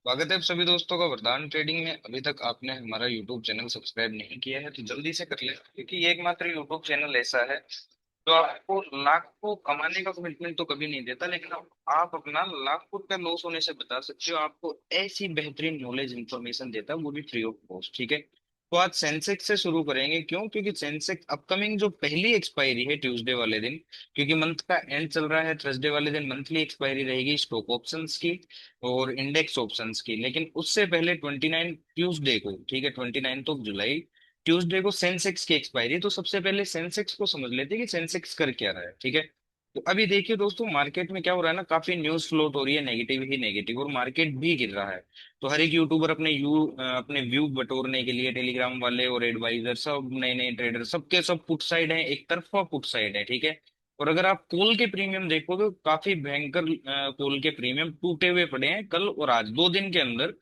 स्वागत है आप सभी दोस्तों का वरदान ट्रेडिंग में। अभी तक आपने हमारा यूट्यूब चैनल सब्सक्राइब नहीं किया है तो जल्दी से कर लें, क्योंकि ये एकमात्र यूट्यूब चैनल ऐसा है जो आपको लाखों कमाने का कमिटमेंट तो कभी नहीं देता, लेकिन आप अपना लाखों रुपया लॉस होने से बचा सकते हो। आपको ऐसी बेहतरीन नॉलेज इंफॉर्मेशन देता है, वो भी फ्री ऑफ कॉस्ट। ठीक है, तो आज सेंसेक्स से शुरू करेंगे। क्यों? क्योंकि सेंसेक्स अपकमिंग जो पहली एक्सपायरी है ट्यूसडे वाले दिन, क्योंकि मंथ का एंड चल रहा है, थर्सडे वाले दिन मंथली एक्सपायरी रहेगी स्टॉक ऑप्शंस की और इंडेक्स ऑप्शंस की। लेकिन उससे पहले 29 ट्यूसडे को, ठीक है, 29 जुलाई ट्यूसडे को सेंसेक्स की एक्सपायरी। तो सबसे पहले सेंसेक्स को समझ लेते हैं कि सेंसेक्स कर क्या रहा है। ठीक है, तो अभी देखिए दोस्तों, मार्केट में क्या हो रहा है ना, काफी न्यूज फ्लोट हो रही है, नेगेटिव ही नेगेटिव, और मार्केट भी गिर रहा है। तो हर एक यूट्यूबर अपने व्यू बटोरने के लिए, टेलीग्राम वाले और एडवाइजर सब, नए नए ट्रेडर, सबके सब पुट साइड है, एक तरफा पुट साइड है। ठीक है, और अगर आप कॉल के प्रीमियम देखो तो काफी भयंकर कॉल के प्रीमियम टूटे हुए पड़े हैं कल और आज 2 दिन के अंदर।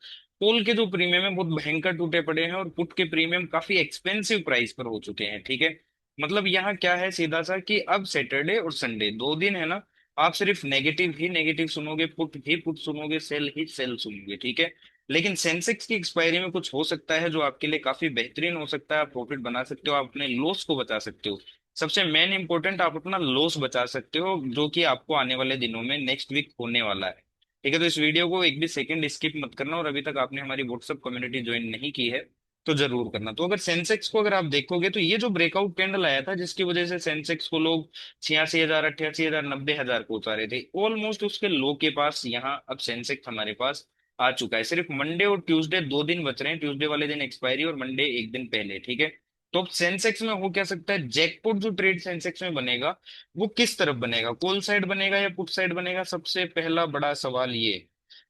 कॉल के जो प्रीमियम है बहुत भयंकर टूटे पड़े हैं, और पुट के प्रीमियम काफी एक्सपेंसिव प्राइस पर हो चुके हैं। ठीक है, मतलब यहाँ क्या है सीधा सा कि अब सैटरडे और संडे 2 दिन है ना, आप सिर्फ नेगेटिव ही नेगेटिव सुनोगे, पुट ही पुट सुनोगे, सेल ही सेल सुनोगे। ठीक है, लेकिन सेंसेक्स की एक्सपायरी में कुछ हो सकता है जो आपके लिए काफी बेहतरीन हो सकता है। आप प्रॉफिट बना सकते हो, आप अपने लॉस को बचा सकते हो। सबसे मेन इंपॉर्टेंट, आप अपना लॉस बचा सकते हो, जो कि आपको आने वाले दिनों में नेक्स्ट वीक होने वाला है। ठीक है, तो इस वीडियो को एक भी सेकंड स्किप मत करना, और अभी तक आपने हमारी व्हाट्सएप कम्युनिटी ज्वाइन नहीं की है तो जरूर करना। तो अगर सेंसेक्स को अगर आप देखोगे तो ये जो ब्रेकआउट कैंडल आया था, जिसकी वजह से सेंसेक्स को लोग 86,000, 88,000, 90,000 को उतारे थे, ऑलमोस्ट उसके लो के पास यहाँ अब सेंसेक्स हमारे पास आ चुका है। सिर्फ मंडे और ट्यूसडे 2 दिन बच रहे हैं, ट्यूसडे वाले दिन एक्सपायरी और मंडे एक दिन पहले। ठीक है, तो अब सेंसेक्स में हो क्या सकता है, जैकपॉट जो ट्रेड सेंसेक्स में बनेगा वो किस तरफ बनेगा, कॉल साइड बनेगा या पुट साइड बनेगा, सबसे पहला बड़ा सवाल ये।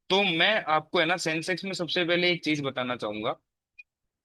तो मैं आपको है ना सेंसेक्स में सबसे पहले एक चीज बताना चाहूंगा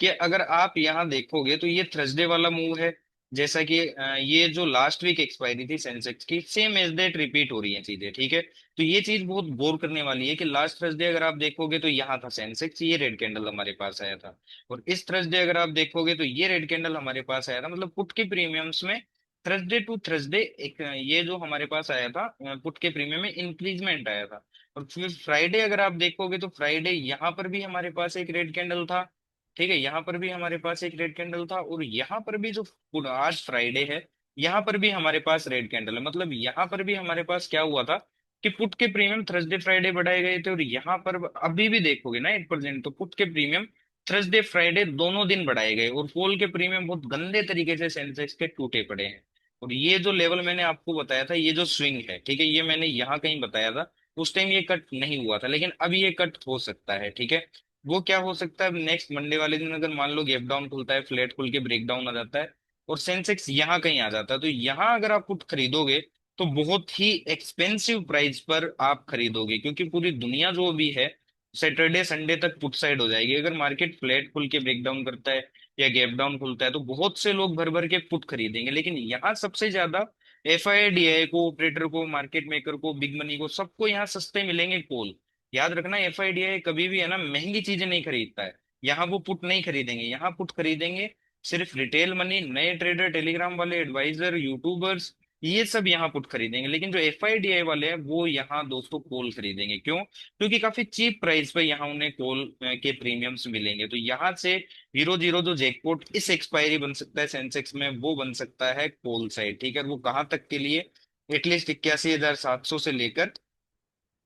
कि अगर आप यहाँ देखोगे तो ये थर्सडे वाला मूव है। जैसा कि ये जो लास्ट वीक एक्सपायरी थी सेंसेक्स की, सेम एज डेट रिपीट हो रही है चीजें। ठीक है, तो ये चीज बहुत बोर करने वाली है कि लास्ट थर्सडे अगर आप देखोगे तो यहाँ था सेंसेक्स, ये रेड कैंडल हमारे पास आया था, और इस थर्सडे अगर आप देखोगे तो ये रेड कैंडल हमारे पास आया था। मतलब पुट के प्रीमियम्स में थर्सडे टू थर्सडे एक ये जो हमारे पास आया था, पुट के प्रीमियम में इंक्रीजमेंट आया था। और फिर फ्राइडे अगर आप देखोगे तो फ्राइडे यहाँ पर भी हमारे पास एक रेड कैंडल था। ठीक है, यहाँ पर भी हमारे पास एक रेड कैंडल था, और यहाँ पर भी जो आज फ्राइडे है, यहाँ पर भी हमारे पास रेड कैंडल है। मतलब यहाँ पर भी हमारे पास क्या हुआ था कि पुट के प्रीमियम थर्सडे फ्राइडे बढ़ाए गए थे, और यहाँ पर अभी भी देखोगे ना 8%, तो पुट के प्रीमियम थर्सडे फ्राइडे दोनों दिन बढ़ाए गए, और कॉल के प्रीमियम बहुत गंदे तरीके से सेंसेक्स के टूटे पड़े हैं। और ये जो लेवल मैंने आपको बताया था, ये जो स्विंग है, ठीक है, ये मैंने यहाँ कहीं बताया था, उस टाइम ये कट नहीं हुआ था, लेकिन अब ये कट हो सकता है। ठीक है, वो क्या हो सकता है, नेक्स्ट मंडे वाले दिन अगर मान लो गैप डाउन खुलता है, फ्लैट खुल के ब्रेक डाउन आ जाता है और सेंसेक्स यहाँ कहीं आ जाता है, तो यहाँ अगर आप पुट खरीदोगे तो बहुत ही एक्सपेंसिव प्राइस पर आप खरीदोगे, क्योंकि पूरी दुनिया जो भी है सैटरडे संडे तक पुट साइड हो जाएगी। अगर मार्केट फ्लैट खुल के ब्रेक डाउन करता है या गैप डाउन खुलता है तो बहुत से लोग भर भर के पुट खरीदेंगे, लेकिन यहाँ सबसे ज्यादा एफआईडीआई को, ऑपरेटर को, मार्केट मेकर को, बिग मनी को, सबको यहाँ सस्ते मिलेंगे कॉल। याद रखना, एफआईडीआई कभी भी है ना महंगी चीजें नहीं खरीदता है। यहाँ वो पुट नहीं खरीदेंगे, यहाँ पुट खरीदेंगे सिर्फ रिटेल मनी, नए ट्रेडर, टेलीग्राम वाले, एडवाइजर, यूट्यूबर्स, ये सब यहाँ पुट खरीदेंगे। लेकिन जो एफआईडीआई वाले हैं वो यहाँ दोस्तों कॉल खरीदेंगे। क्यों? क्योंकि काफी चीप प्राइस पे यहाँ उन्हें कॉल के प्रीमियम्स मिलेंगे। तो यहाँ से 0-0 जो जैकपॉट इस एक्सपायरी बन सकता है सेंसेक्स में, वो बन सकता है कॉल साइड। ठीक है, वो कहाँ तक के लिए, एटलीस्ट 81,700 से लेकर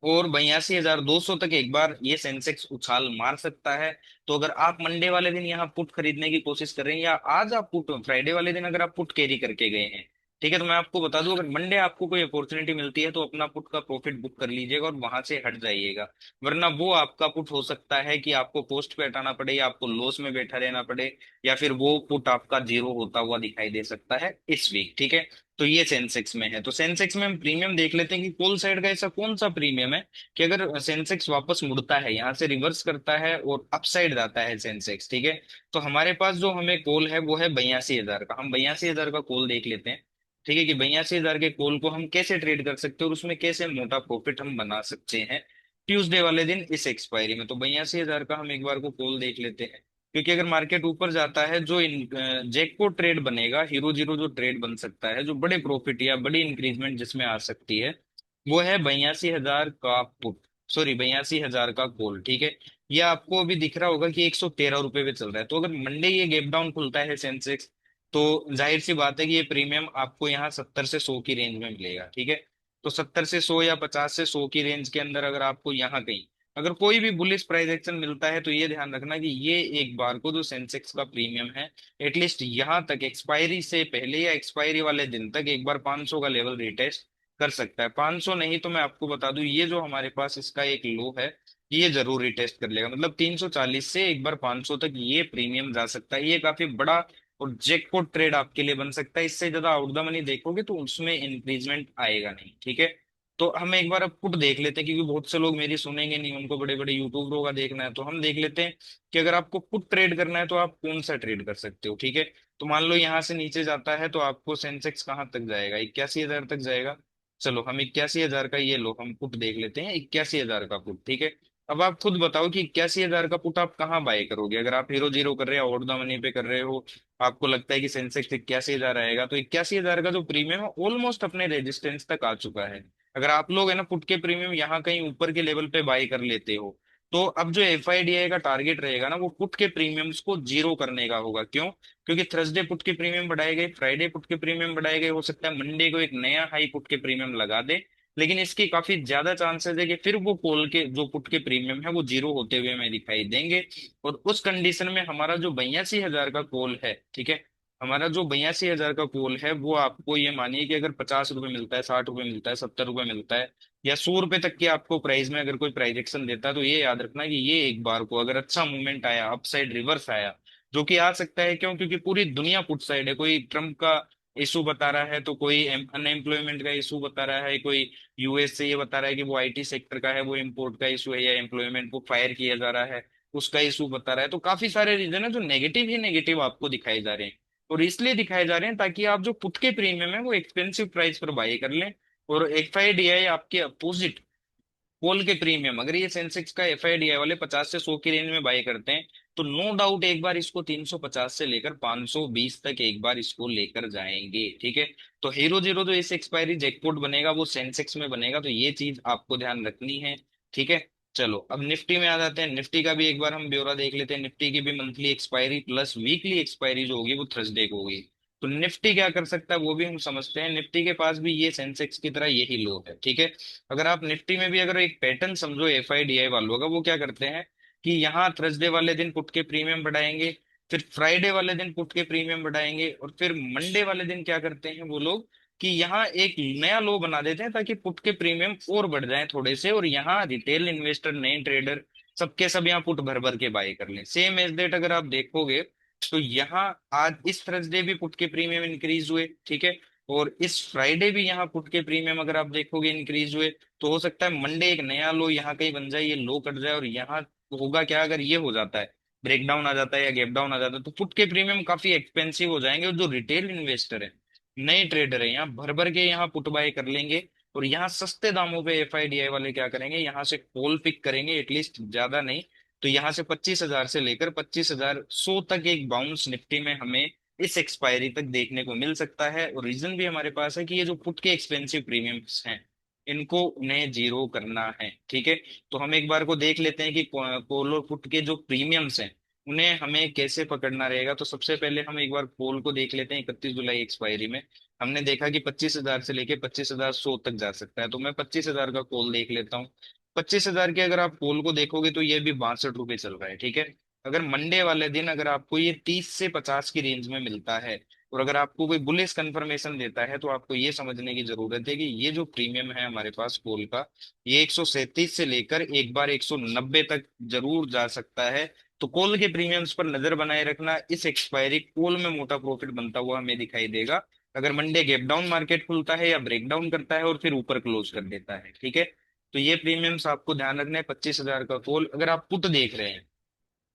और 82,200 तक एक बार ये सेंसेक्स उछाल मार सकता है। तो अगर आप मंडे वाले दिन यहाँ पुट खरीदने की कोशिश कर रहे हैं, या आज आप पुट, फ्राइडे वाले दिन अगर आप पुट कैरी करके गए हैं, ठीक है, तो मैं आपको बता दूं, अगर मंडे आपको कोई अपॉर्चुनिटी मिलती है तो अपना पुट का प्रॉफिट बुक कर लीजिएगा और वहां से हट जाइएगा। वरना वो आपका पुट हो सकता है कि आपको पोस्ट पे हटाना पड़े, या आपको लॉस में बैठा रहना पड़े, या फिर वो पुट आपका जीरो होता हुआ दिखाई दे सकता है इस वीक। ठीक है, तो ये सेंसेक्स में है। तो सेंसेक्स में हम प्रीमियम देख लेते हैं कि कॉल साइड का ऐसा कौन सा प्रीमियम है कि अगर सेंसेक्स वापस मुड़ता है, यहाँ से रिवर्स करता है और अपसाइड जाता है सेंसेक्स। ठीक है, तो हमारे पास जो हमें कॉल है वो है 82,000 का। हम 82,000 का कॉल देख लेते हैं। ठीक है, कि 82,000 के कॉल को हम कैसे ट्रेड कर सकते हैं और उसमें कैसे मोटा प्रॉफिट हम बना सकते हैं ट्यूसडे वाले दिन इस एक्सपायरी में। तो 82,000 का हम एक बार को कॉल देख लेते हैं, क्योंकि अगर मार्केट ऊपर जाता है, जो जैकपॉट ट्रेड बनेगा, हीरो जीरो जो ट्रेड बन सकता है, जो बड़े प्रॉफिट या बड़ी इंक्रीजमेंट जिसमें आ सकती है, वो है 82,000 का पुट। सॉरी 82,000 का कॉल, ठीक है। ये आपको अभी दिख रहा होगा कि 113 रुपए पे चल रहा है। तो अगर मंडे ये गैप डाउन खुलता है सेंसेक्स, तो जाहिर सी बात है कि ये प्रीमियम आपको यहाँ 70 से 100 की रेंज में मिलेगा, ठीक है। तो 70 से 100 या 50 से 100 की रेंज के अंदर अगर आपको यहाँ कहीं अगर कोई भी बुलिश प्राइस एक्शन मिलता है, तो ये ध्यान रखना कि ये एक बार को जो सेंसेक्स का प्रीमियम है, एटलीस्ट यहाँ तक एक्सपायरी से पहले या एक्सपायरी वाले दिन तक एक बार 500 का लेवल रिटेस्ट कर सकता है। 500 नहीं तो मैं आपको बता दूं, ये जो हमारे पास इसका एक लो है, ये जरूर रिटेस्ट कर लेगा। मतलब 340 से एक बार 500 तक ये प्रीमियम जा सकता है। ये काफी बड़ा और जैकपॉट ट्रेड आपके लिए बन सकता है। इससे ज्यादा आउट द मनी देखोगे तो उसमें इंक्रीजमेंट आएगा नहीं, ठीक है। तो हम एक बार अब पुट देख लेते हैं, क्योंकि बहुत से लोग मेरी सुनेंगे नहीं, उनको बड़े बड़े यूट्यूबरों का देखना है। तो हम देख लेते हैं कि अगर आपको पुट ट्रेड करना है तो आप कौन सा ट्रेड कर सकते हो, ठीक है। तो मान लो यहाँ से नीचे जाता है तो आपको सेंसेक्स कहाँ तक जाएगा, 81,000 तक जाएगा। चलो हम 81,000 का ये लो हम पुट देख लेते हैं, 81,000 का पुट, ठीक है। अब आप खुद बताओ कि 81,000 का पुट आप कहाँ बाय करोगे। अगर आप हीरो जीरो कर रहे हो, आउट द मनी पे कर रहे हो, आपको लगता है कि सेंसेक्स 81,000 आएगा, तो 81,000 का जो प्रीमियम है ऑलमोस्ट अपने रेजिस्टेंस तक आ चुका है। अगर आप लोग है ना पुट के प्रीमियम यहाँ कहीं ऊपर के लेवल पे बाय कर लेते हो, तो अब जो एफआईडीआई का टारगेट रहेगा ना, वो पुट के प्रीमियम्स को जीरो करने का होगा। क्यों? क्योंकि थर्सडे पुट के प्रीमियम बढ़ाए गए, फ्राइडे पुट के प्रीमियम बढ़ाए गए, हो सकता है मंडे को एक नया हाई पुट के प्रीमियम लगा दे। लेकिन इसकी काफी ज्यादा चांसेस है कि फिर वो कॉल के जो पुट के प्रीमियम है वो जीरो होते हुए हमें दिखाई देंगे। और उस कंडीशन में हमारा जो 82,000 का कॉल है, ठीक है, हमारा जो 82,000 का कॉल है, वो आपको ये मानिए कि अगर 50 रुपए मिलता है, 60 रुपए मिलता है, 70 रुपए मिलता है, या 100 रुपए तक की आपको प्राइस में अगर कोई प्राइजेक्शन देता है, तो ये याद रखना कि ये एक बार को अगर अच्छा मूवमेंट आया, अपसाइड रिवर्स आया, जो कि आ सकता है। क्यों? क्योंकि पूरी दुनिया पुट साइड है। कोई ट्रम्प का इशू बता रहा है, तो कोई अनएम्प्लॉयमेंट का इशू बता रहा है, कोई यूएस से ये बता रहा है कि वो आईटी सेक्टर का है, वो इम्पोर्ट का इशू है, या एम्प्लॉयमेंट को फायर किया जा रहा है उसका इशू बता रहा है। तो काफी सारे रीजन है जो नेगेटिव ही नेगेटिव आपको दिखाए जा रहे हैं। और इसलिए दिखाए जा रहे हैं ताकि आप जो पुट के प्रीमियम है वो एक्सपेंसिव प्राइस पर बाई कर लें। और एफआईडीआई आपके अपोजिट कॉल के प्रीमियम, अगर ये सेंसेक्स का एफआईडीआई वाले 50 से 100 की रेंज में बाय करते हैं, तो नो डाउट एक बार इसको 350 से लेकर 520 तक एक बार इसको लेकर जाएंगे, ठीक है। तो हीरो जीरो जो इस एक्सपायरी जैकपॉट बनेगा वो सेंसेक्स में बनेगा, तो ये चीज आपको ध्यान रखनी है, ठीक है। चलो अब निफ्टी में आ जाते हैं। निफ्टी का भी एक बार हम ब्यौरा देख लेते हैं। निफ्टी की भी monthly expiry plus weekly expiry जो होगी वो थर्सडे को होगी। तो निफ्टी क्या कर सकता है वो भी हम समझते हैं। निफ्टी के पास भी ये सेंसेक्स की तरह यही लो है, ठीक है। अगर आप निफ्टी में भी अगर एक पैटर्न समझो एफआईडीआई वालों का, वो क्या करते हैं कि यहाँ थर्सडे वाले दिन पुट के प्रीमियम बढ़ाएंगे, फिर फ्राइडे वाले दिन पुट के प्रीमियम बढ़ाएंगे, और फिर मंडे वाले दिन क्या करते हैं वो लोग कि यहाँ एक नया लो बना देते हैं ताकि पुट के प्रीमियम और बढ़ जाए थोड़े से, और यहाँ रिटेल इन्वेस्टर, नए ट्रेडर, सबके सब यहाँ पुट भर भर के बाय कर लें। सेम एज डेट अगर आप देखोगे, तो यहाँ आज इस थर्सडे भी पुट के प्रीमियम इंक्रीज हुए, ठीक है। और इस फ्राइडे भी यहाँ पुट के प्रीमियम अगर आप देखोगे इंक्रीज हुए। तो हो सकता है मंडे एक नया लो यहाँ कहीं बन जाए, ये लो कट जाए, और यहाँ होगा क्या अगर ये हो जाता है, ब्रेक डाउन आ जाता है या गैप डाउन आ जाता है, तो पुट के प्रीमियम काफी एक्सपेंसिव हो जाएंगे। और जो रिटेल इन्वेस्टर है, नए ट्रेडर है, यहाँ भर भर के यहाँ पुट बाय कर लेंगे। और यहाँ सस्ते दामों पे एफआईडीआई वाले क्या करेंगे, यहाँ से कॉल पिक करेंगे, एटलीस्ट ज्यादा नहीं तो यहाँ से 25,000 से लेकर 25,100 तक एक बाउंस निफ्टी में हमें इस एक्सपायरी तक देखने को मिल सकता है। और रीजन भी हमारे पास है कि ये जो पुट के एक्सपेंसिव प्रीमियम्स हैं, इनको उन्हें जीरो करना है, ठीक है। तो हम एक बार को देख लेते हैं कि कॉल और पुट के जो प्रीमियम्स हैं उन्हें हमें कैसे पकड़ना रहेगा। तो सबसे पहले हम एक बार कॉल को देख लेते हैं। 31 जुलाई एक्सपायरी में हमने देखा कि 25,000 से लेके 25,100 तक जा सकता है। तो मैं 25,000 का कॉल देख लेता हूँ। 25,000 के अगर आप कॉल को देखोगे तो ये भी 62 रुपये चल रहा है, ठीक है। अगर मंडे वाले दिन अगर आपको ये 30 से 50 की रेंज में मिलता है, और अगर आपको कोई बुलिश कंफर्मेशन देता है, तो आपको ये समझने की जरूरत है कि ये जो प्रीमियम है हमारे पास कॉल का, ये 137 से लेकर एक बार 190 तक जरूर जा सकता है। तो कॉल के प्रीमियम्स पर नजर बनाए रखना। इस एक्सपायरी कॉल में मोटा प्रॉफिट बनता हुआ हमें दिखाई देगा, अगर मंडे गैप डाउन मार्केट खुलता है या ब्रेक डाउन करता है और फिर ऊपर क्लोज कर देता है, ठीक है। तो ये प्रीमियम्स आपको ध्यान रखना है। 25,000 का कॉल अगर आप पुट देख रहे हैं,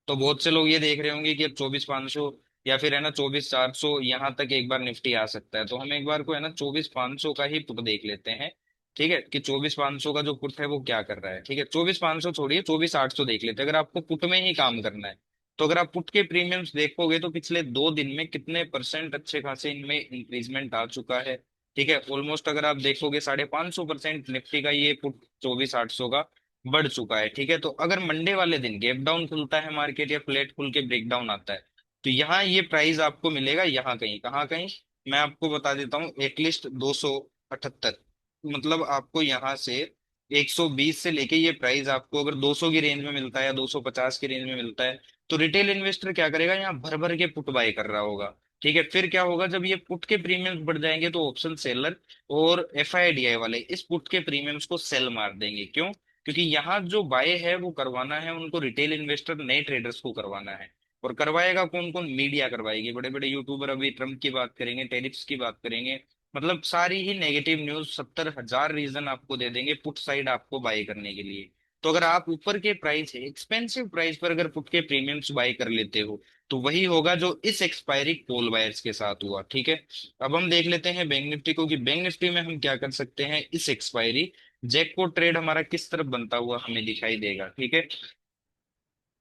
तो बहुत से लोग ये देख रहे होंगे कि अब 24,500 या फिर है ना 24,400 यहाँ तक एक बार निफ्टी आ सकता है। तो हम एक बार को है ना 24,500 का ही पुट देख लेते हैं, ठीक है, कि 24,500 का जो पुट है वो क्या कर रहा है, ठीक है। 24,500 छोड़िए, 24,800 देख लेते हैं अगर आपको पुट में ही काम करना है। तो अगर आप पुट के प्रीमियम्स देखोगे तो पिछले 2 दिन में कितने परसेंट अच्छे खासे इनमें इंक्रीजमेंट आ चुका है, ठीक है। ऑलमोस्ट अगर आप देखोगे 550% निफ्टी का ये पुट 24,800 का बढ़ चुका है। ठीक है, तो अगर मंडे वाले दिन गैप डाउन खुलता है मार्केट या फ्लैट खुल के ब्रेक डाउन आता है, तो यहाँ ये प्राइस आपको मिलेगा यहाँ कहीं, कहाँ कहीं, मैं आपको बता देता हूँ, एटलीस्ट 278। मतलब आपको यहाँ से 120 से लेके ये प्राइस आपको अगर 200 की रेंज में मिलता है या 250 की रेंज में मिलता है, तो रिटेल इन्वेस्टर क्या करेगा, यहाँ भर भर के पुट बाय कर रहा होगा। ठीक है, फिर क्या होगा, जब ये पुट के प्रीमियम्स बढ़ जाएंगे तो ऑप्शन सेलर और एफआईडीआई वाले इस पुट के प्रीमियम्स को सेल मार देंगे। क्यों? क्योंकि यहाँ जो बाय है वो करवाना है उनको रिटेल इन्वेस्टर, नए ट्रेडर्स को करवाना है। और करवाएगा कौन कौन? मीडिया करवाएगी, बड़े बड़े यूट्यूबर, अभी ट्रम्प की बात करेंगे, टेरिफ्स की बात करेंगे, मतलब सारी ही नेगेटिव न्यूज, 70,000 रीजन आपको दे देंगे पुट साइड आपको बाय करने के लिए। तो अगर आप ऊपर के प्राइस है, एक्सपेंसिव प्राइस पर अगर पुट के प्रीमियम्स बाय कर लेते हो, तो वही होगा जो इस एक्सपायरी कॉल बायर्स के साथ हुआ। ठीक है, अब हम देख लेते हैं बैंक निफ्टी को, कि बैंक निफ्टी में हम क्या कर सकते हैं इस एक्सपायरी, जैकपॉट ट्रेड हमारा किस तरफ बनता हुआ हमें दिखाई देगा। ठीक है,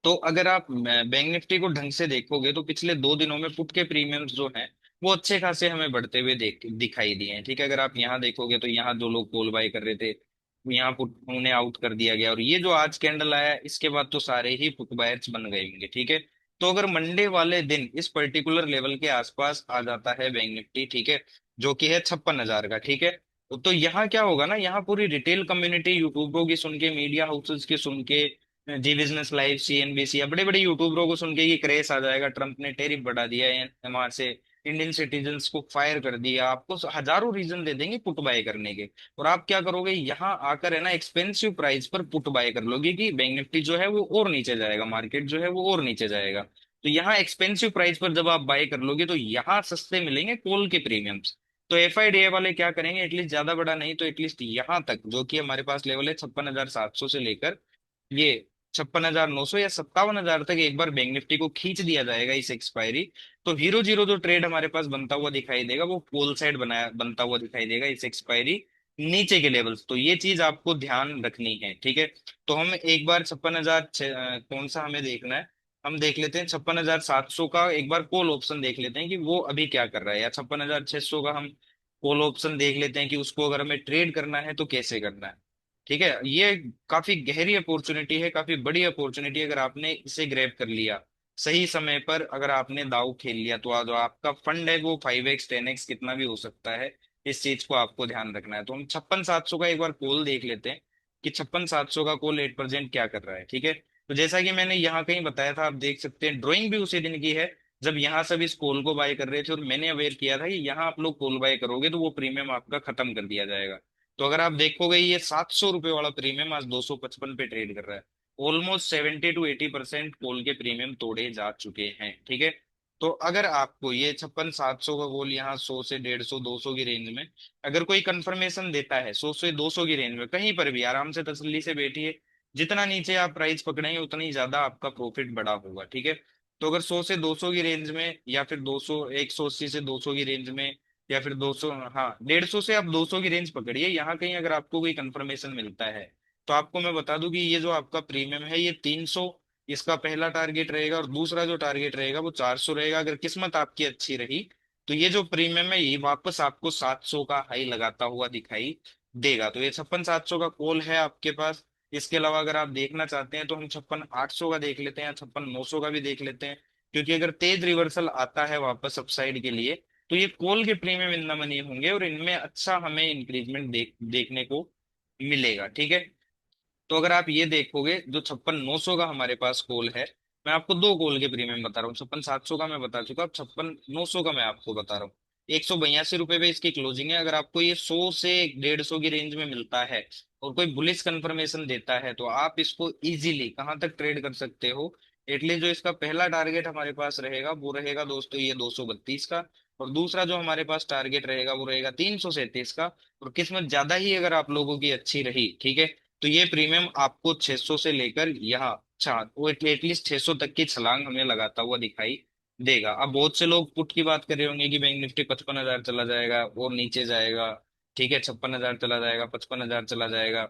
तो अगर आप बैंक निफ्टी को ढंग से देखोगे तो पिछले 2 दिनों में पुट के प्रीमियम्स जो हैं वो अच्छे खासे हमें बढ़ते हुए दिखाई दिए हैं। ठीक है, अगर आप यहाँ देखोगे तो यहाँ जो लोग कॉल बाय कर रहे थे, यहाँ पुट उन्हें आउट कर दिया गया, और ये जो आज कैंडल आया इसके बाद तो सारे ही पुट बायर्स बन गए होंगे। ठीक है, तो अगर मंडे वाले दिन इस पर्टिकुलर लेवल के आसपास आ जाता है बैंक निफ्टी, ठीक है, जो कि है 56,000 का, ठीक है, तो यहाँ क्या होगा ना, यहाँ पूरी रिटेल कम्युनिटी यूट्यूबरों की सुन के, मीडिया हाउसेस की सुन के, जी बिजनेस लाइव, सीएनबीसी या बड़े बड़े यूट्यूबरों को सुन के ये क्रेज आ जाएगा, ट्रम्प ने टेरिफ बढ़ा दिया है, वहां से इंडियन सिटीजन्स को फायर कर दिया, आपको हजारों रीजन दे देंगे पुट बाय करने के। और आप क्या करोगे, यहाँ आकर है ना एक्सपेंसिव प्राइस पर पुट बाय कर लोगे कि बैंक निफ्टी जो है वो और नीचे जाएगा, मार्केट जो है वो और नीचे जाएगा। तो यहाँ एक्सपेंसिव प्राइस पर जब आप बाय कर लोगे तो यहाँ सस्ते मिलेंगे कॉल के प्रीमियम्स। तो एफआईडीए वाले क्या करेंगे, एटलीस्ट ज्यादा बड़ा नहीं तो एटलीस्ट यहाँ तक, जो कि हमारे पास लेवल है 56,700 से लेकर ये 56,900 या 57,000 तक, एक बार बैंक निफ्टी को खींच दिया जाएगा इस एक्सपायरी, तो हीरो जीरो जो ट्रेड हमारे पास बनता हुआ दिखाई देगा वो पोल साइड बनाया बनता हुआ दिखाई देगा इस एक्सपायरी नीचे के लेवल्स। तो ये चीज आपको ध्यान रखनी है। ठीक है, तो हम एक बार 56,000 कौन सा हमें देखना है, हम देख लेते हैं 56,700 का एक बार कॉल ऑप्शन देख लेते हैं कि वो अभी क्या कर रहा है, या 56,600 का हम कॉल ऑप्शन देख लेते हैं कि उसको अगर हमें ट्रेड करना है तो कैसे करना है। ठीक है, ये काफी गहरी अपॉर्चुनिटी है, काफी बड़ी अपॉर्चुनिटी है, अगर आपने इसे ग्रैब कर लिया सही समय पर, अगर आपने दाव खेल लिया तो जो आपका फंड है वो 5x 10x कितना भी हो सकता है। इस चीज को आपको ध्यान रखना है। तो हम 56,700 का एक बार कॉल देख लेते हैं कि 56,700 का कॉल 8% क्या कर रहा है। ठीक है, तो जैसा कि मैंने यहाँ कहीं बताया था, आप देख सकते हैं ड्राइंग भी उसी दिन की है जब यहाँ सब इस कॉल को बाय कर रहे थे, और मैंने अवेयर किया था कि यहाँ आप लोग कॉल बाय करोगे तो वो प्रीमियम आपका खत्म कर दिया जाएगा। तो अगर आप देखोगे ये 700 रुपये वाला प्रीमियम आज 255 पे ट्रेड कर रहा है। ऑलमोस्ट 70 to 80% कॉल के प्रीमियम तोड़े जा चुके हैं। ठीक है, तो अगर आपको ये 56,700 का कॉल यहाँ 100 से 150 200 की रेंज में अगर कोई कंफर्मेशन देता है, 100 से 200 की रेंज में कहीं पर भी, आराम से तसल्ली से बैठिए, जितना नीचे आप प्राइस पकड़ेंगे उतनी ज्यादा आपका प्रॉफिट बड़ा होगा। ठीक है, तो अगर 100 से 200 की रेंज में, या फिर 200 180 से 200 की रेंज में, या फिर 200, हाँ 150 से आप 200 की रेंज पकड़िए, यहाँ कहीं अगर आपको कोई कंफर्मेशन मिलता है, तो आपको मैं बता दूं कि ये जो आपका प्रीमियम है ये 300 इसका पहला टारगेट रहेगा, और दूसरा जो टारगेट रहेगा वो 400 रहेगा। अगर किस्मत आपकी अच्छी रही तो ये जो प्रीमियम है ये वापस आपको 700 का हाई लगाता हुआ दिखाई देगा। तो ये 56,700 का कॉल है आपके पास। इसके अलावा अगर आप देखना चाहते हैं तो हम 56,800 का देख लेते हैं, या 56,900 का भी देख लेते हैं, क्योंकि अगर तेज रिवर्सल आता है वापस अपसाइड के लिए तो ये कॉल के प्रीमियम इन द मनी होंगे, और इनमें अच्छा हमें इंक्रीजमेंट देखने को मिलेगा। ठीक है, तो अगर आप ये देखोगे जो 56,900 का हमारे पास कॉल है, मैं आपको दो कॉल के प्रीमियम बता रहा हूँ, 56,700 का मैं बता चुका, अब 56,900 का मैं आपको बता रहा हूँ। 182 रुपये पे इसकी क्लोजिंग है। अगर आपको ये 100 से 150 की रेंज में मिलता है और कोई बुलिश कंफर्मेशन देता है, तो आप इसको इजीली कहाँ तक ट्रेड कर सकते हो, एटलीस्ट जो इसका पहला टारगेट हमारे पास रहेगा वो रहेगा दोस्तों ये 232 का, और दूसरा जो हमारे पास टारगेट रहेगा वो रहेगा 337 का। और किस्मत ज्यादा ही अगर आप लोगों की अच्छी रही, ठीक है, तो ये प्रीमियम आपको 600 से लेकर यहाँ वो एटलीस्ट 600 तक की छलांग हमें लगाता हुआ दिखाई देगा। अब बहुत से लोग पुट की बात कर रहे होंगे कि बैंक निफ्टी 55,000 चला जाएगा और नीचे जाएगा, ठीक है, 56,000 चला जाएगा, 55,000 चला जाएगा।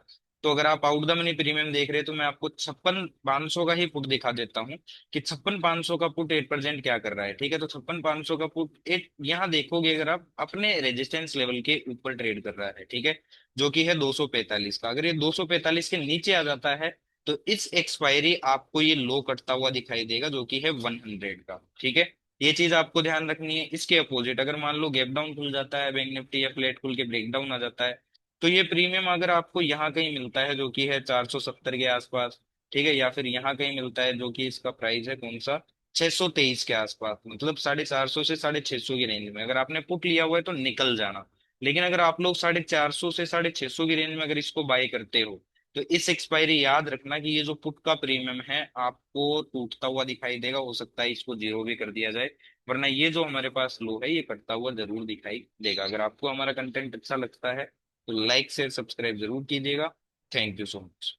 तो अगर आप आउट द मनी प्रीमियम देख रहे हैं तो मैं आपको 56,500 का ही पुट दिखा देता हूँ कि 56,500 का पुट 8% क्या कर रहा है। ठीक है, तो 56,500 का पुट एट यहाँ देखोगे अगर आप अपने रेजिस्टेंस लेवल के ऊपर ट्रेड कर रहा है। ठीक है, जो कि है 245 का। अगर ये 245 के नीचे आ जाता है तो इस एक्सपायरी आपको ये लो कटता हुआ दिखाई देगा जो कि है 100 का। ठीक है, ये चीज आपको ध्यान रखनी है। इसके अपोजिट अगर मान लो गैप डाउन खुल जाता है बैंक निफ्टी या फ्लैट खुल के ब्रेक डाउन आ जाता है, तो ये प्रीमियम अगर आपको यहाँ कहीं मिलता है जो कि है 470 के आसपास, ठीक है, या फिर यहाँ कहीं मिलता है जो कि इसका प्राइस है कौन सा 623 के आसपास, मतलब 450 से 650 की रेंज में अगर आपने पुट लिया हुआ है तो निकल जाना। लेकिन अगर आप लोग 450 से 650 की रेंज में अगर इसको बाय करते हो तो इस एक्सपायरी याद रखना कि ये जो पुट का प्रीमियम है आपको टूटता हुआ दिखाई देगा। हो सकता है इसको जीरो भी कर दिया जाए, वरना ये जो हमारे पास लो है ये कटता हुआ जरूर दिखाई देगा। अगर आपको हमारा कंटेंट अच्छा लगता है तो लाइक शेयर सब्सक्राइब जरूर कीजिएगा। Thank you so much.